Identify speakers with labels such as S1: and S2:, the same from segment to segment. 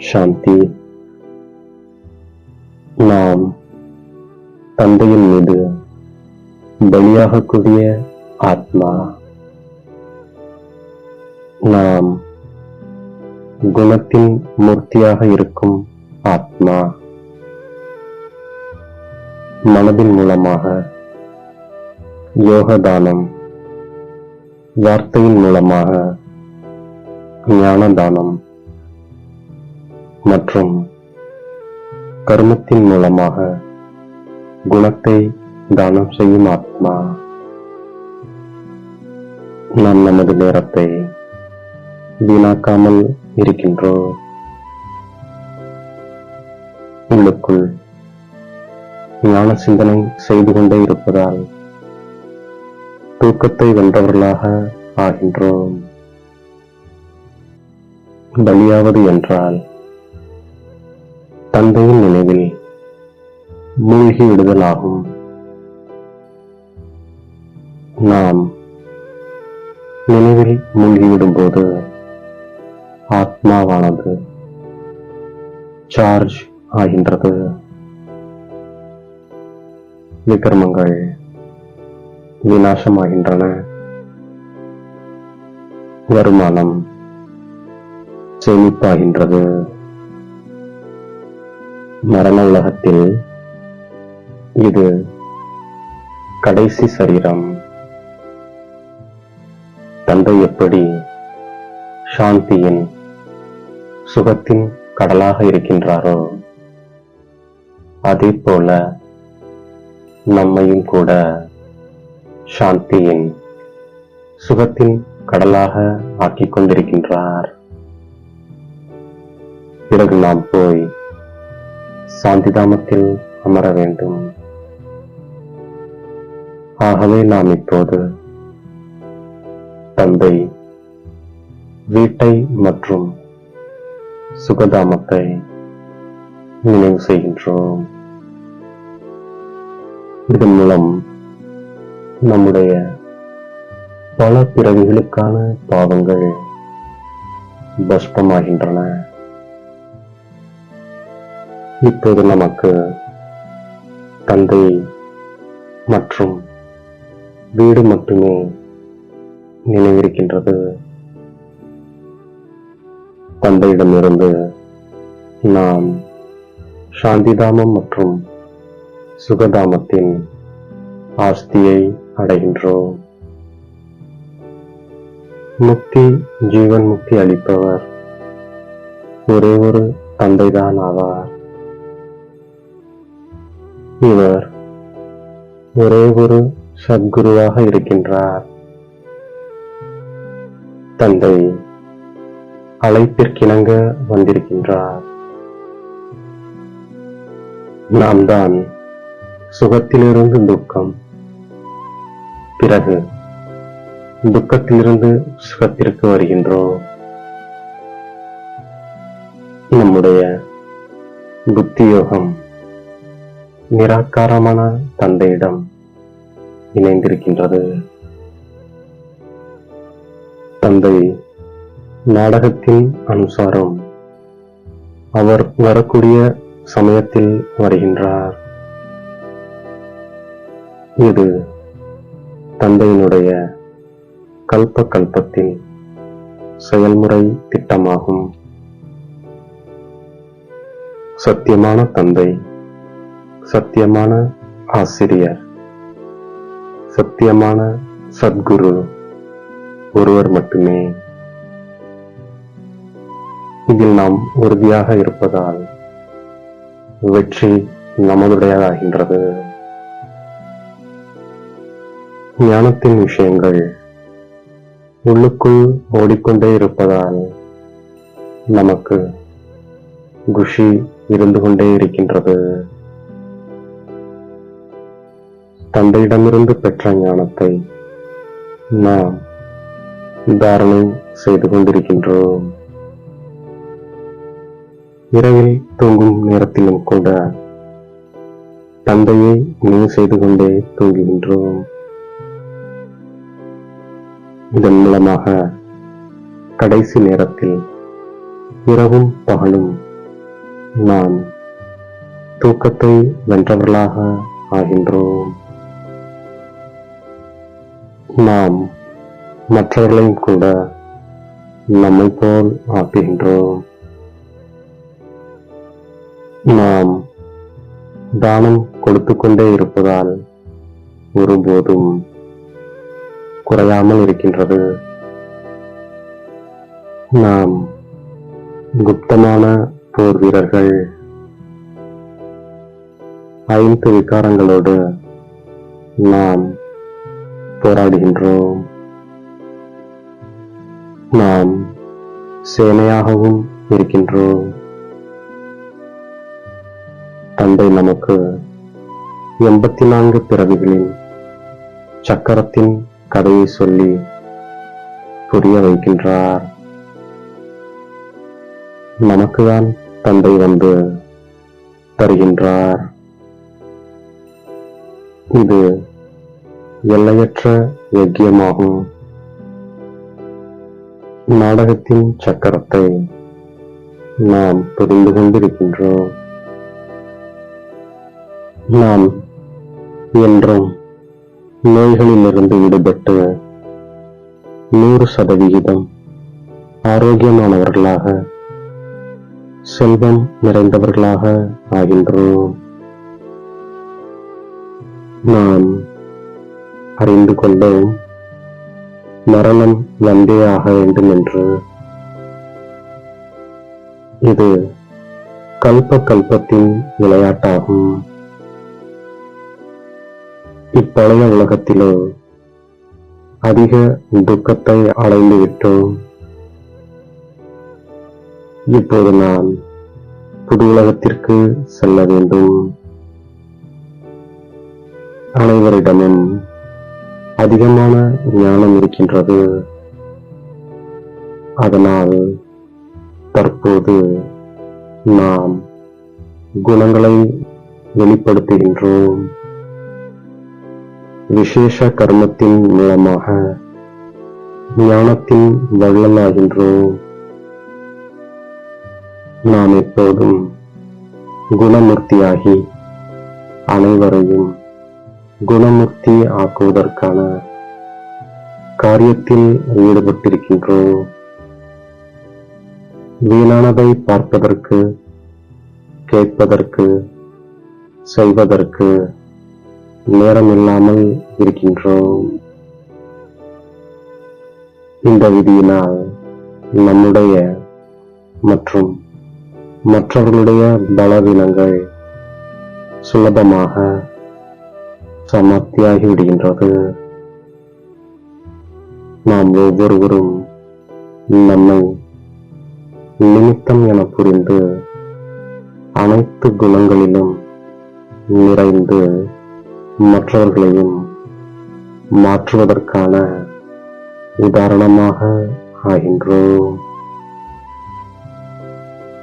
S1: சாந்தி. நாம் தந்தையின் மீது பலியாகக்கூடிய ஆத்மா. நாம் குணத்தின் மூர்த்தியாக இருக்கும் ஆத்மா. மனதின் மூலமாக யோகதானம், வார்த்தையின் மூலமாக ஞானதானம் மற்றும் கர்மத்தின் மூலமாக குணத்தை தானம் செய்யும் ஆத்மா. நாம் நமது நேரத்தை வீணாக்காமல் இருக்கின்றோம். உள்ளுக்குள் ஞான சிந்தனை செய்து கொண்டே இருப்பதால் தூக்கத்தை வென்றவர்களாக ஆகின்றோம். பலியாவது என்றால் தந்தையின் நினைவில் மூழ்கி விடுதல் ஆகும். நாம் நினைவில் மூழ்கிவிடும்போது ஆத்மாவானது சார்ஜ் ஆகின்றது. விக்ரமங்கள் விநாசமாகின்றன. வருமானம் சேமிப்பாகின்றது. மரண உலகத்தில் இது கடைசி சரீரம். தந்தை எப்படி சாந்தியின் சுகத்தின் கடலாக இருக்கின்றாரோ அதே போல நம்மையும் கூட சாந்தியின் சுகத்தின் கடலாக ஆக்கிக் கொண்டிருக்கின்றார். பிறகு நாம் போய் சாந்திதாமத்தில் அமர வேண்டும். ஆகவே நாம் இப்போது தந்தை வீட்டை மற்றும் சுகதாமத்தை நினைவு செய்கின்றோம். இதன் மூலம் நம்முடைய பல பிறவிகளுக்கான பாவங்கள் பஸ்பமாகின்றன. இப்போது நமக்கு தந்தை மற்றும் வீடு மட்டுமே நினைவிருக்கின்றது. தந்தையிடமிருந்து நாம் சாந்திதாமம் மற்றும் சுகதாமத்தின் ஆஸ்தியை அடைகின்றோம். முக்தி, ஜீவன் முக்தி அளிப்பவர் ஒரே ஒரு தந்தைதான் ஆவார். இவர் ஒரே ஒரு சத்குருவாக இருக்கின்றார். தந்தை அழைப்பிற்கிணங்க வந்திருக்கின்றார். நாம் தான் சுகத்திலிருந்து துக்கம், பிறகு துக்கத்திலிருந்து சுகத்திற்கு வருகின்றோம். நம்முடைய புத்தி யோகம் நிராகாரமான தந்தையிடம் இணைந்திருக்கின்றது. தந்தை நாடகத்தின் அனுசாரம் அவர் வரக்கூடிய சமயத்தில் வருகின்றார். இது தந்தையினுடைய கல்ப கல்பத்தின் செயல்முறை திட்டமாகும். சத்தியமான தந்தை, சத்தியமான ஆசிரியர், சத்தியமான சத்குரு ஒருவர் மட்டுமே. இதில் நாம் உறுதியாக இருப்பதால் வெற்றி நமதுடையதாகின்றது. ஞானத்தின் விஷயங்கள் உள்ளுக்குள் ஓடிக்கொண்டே இருப்பதால் நமக்கு குஷி இருந்து கொண்டே இருக்கின்றது. தந்தையிடமிருந்து பெற்ற ஞானத்தை நாம் தாரணை செய்து கொண்டிருக்கின்றோம். இரவில் தூங்கும் நேரத்திலும் கூட தந்தையை நினைவு செய்து கொண்டே தூங்குகின்றோம். இதன் மூலமாக கடைசி நேரத்தில் இரவும் பகலும் நாம் தூக்கத்தை வென்றவர்களாக ஆகின்றோம். நாம் மற்றவர்களையும் கூட நம்மை போல் ஆக்குகின்றோம். நாம் தானம் கொடுத்து கொண்டே இருப்பதால் ஒருபோதும் குறையாமல் இருக்கின்றது. நாம் குப்தமான போர் வீரர்கள். 5 விகாரங்களோடு நாம் போராடுகின்றோம். நாம் சேனையாகவும் இருக்கின்றோம். தந்தை நமக்கு 84 பிறவிகளின் சக்கரத்தின் கதையை சொல்லி புரிய வைக்கின்றார். நமக்குதான் தந்தை வந்து தருகின்றார். இது எல்லையற்ற யஜ்யமாகும். நாடகத்தின் சக்கரத்தை நாம் புரிந்து கொண்டிருக்கின்றோம். நாம் என்றும் நோய்களிலிருந்து விடுபட்டு 100% ஆரோக்கியமானவர்களாக, செல்வம் நிறைந்தவர்களாக ஆகின்றோம். நாம் அறிந்து கொண்டோம், மரணம் வந்தே ஆக வேண்டும் என்று. இது கல்பத்தின் விளையாட்டாகும். இப்பழைய உலகத்திலோ அதிக துக்கத்தை அடைந்து விட்டோம். இப்போது நாம் புது உலகத்திற்கு செல்ல வேண்டும். அனைவரிடமும் அதிகமான ஞானம் இருக்கின்றது. அதனால் தற்போது நாம் குணங்களை வெளிப்படுத்துகின்றோம். விசேஷ கர்மத்தின் மூலமாக ஞானத்தின் வள்ளலாகின்றோம். நாம் எப்போதும் குணமூர்த்தியாகி அனைவரையும் குணமுக்தி ஆக்குவதற்கான காரியத்தில் ஈடுபட்டிருக்கின்றோம். வீணானதை பார்ப்பதற்கு, கேட்பதற்கு, செய்வதற்கு நேரமில்லாமல் இருக்கின்றோம். இந்த விதியினால் நம்முடைய மற்றும் மற்றவர்களுடைய பலவீனங்கள் சுலபமாக சமாப்தியாகி விடுகின்றது. நாம் ஒவ்வொருவரும் நம்மை நிமித்தம் என புரிந்து அனைத்து குணங்களிலும் நிறைந்து மற்றவர்களையும் மாற்றுவதற்கான உதாரணமாக ஆகின்றோம்.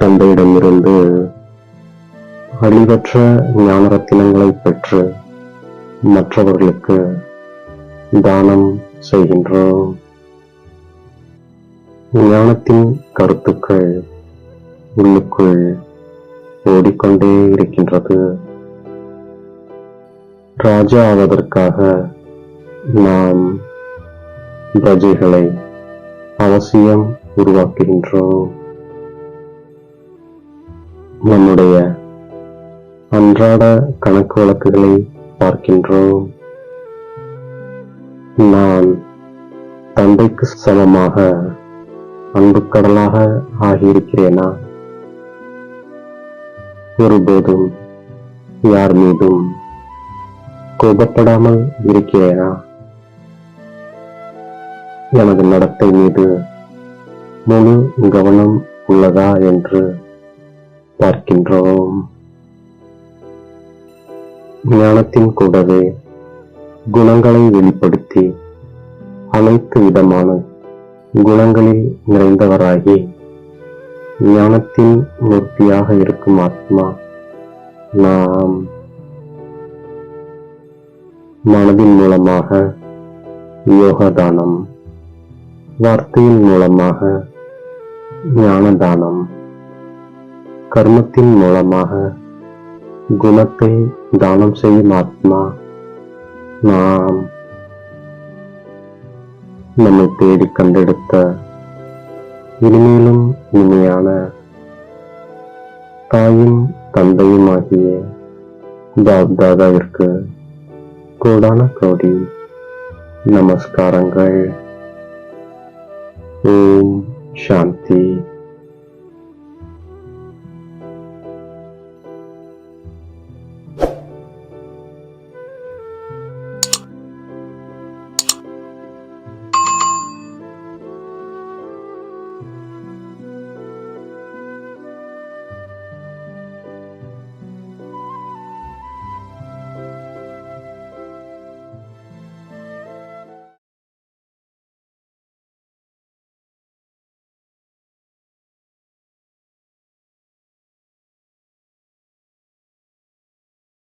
S1: தந்தையிடமிருந்து அழிவற்ற ஞான ரத்தினங்களை பெற்று மற்றவர்களுக்கு தானம் செய்கின்றோம். ஞானத்தின் கருத்துக்கள் உள்ளுக்குள் ஓடிக்கொண்டே இருக்கின்றது. ராஜா ஆவதற்காக நாம் பிரஜைகளை அவசியம் உருவாக்குகின்றோம். நம்முடைய அன்றாட கணக்கு வழக்குகளை பார்க்கின்றோம். நான் தந்தைக்கு சமமாக அன்புக்கடலாக ஆகியிருக்கிறேனா? ஒருபோதும் யார் மீதும் கோபப்படாமல் இருக்கிறேனா? எனது நடத்தை மீது முழு கவனம் உள்ளதா என்று பார்க்கின்றோம். ஞானத்தின் கூடவே குணங்களை வெளிப்படுத்தி அனைத்து விதமான குணங்களில் நிறைந்தவராகி ஞானத்தின் மூர்த்தியாக இருக்கும் ஆத்மா நாம். மனதின் மூலமாக யோகதானம், வார்த்தையின் மூலமாக ஞானதானம், கர்மத்தின் மூலமாக குணத்தை தானம் செய்யும் ஆத்மா நாம். நம்மை தேடி கண்டெடுத்த இனிமேலும் இனிமையான தாயும் தந்தையுமாகிய பாப்தாதாவிற்கு கோடான கோடி நமஸ்காரங்கள். ஓம் சாந்தி.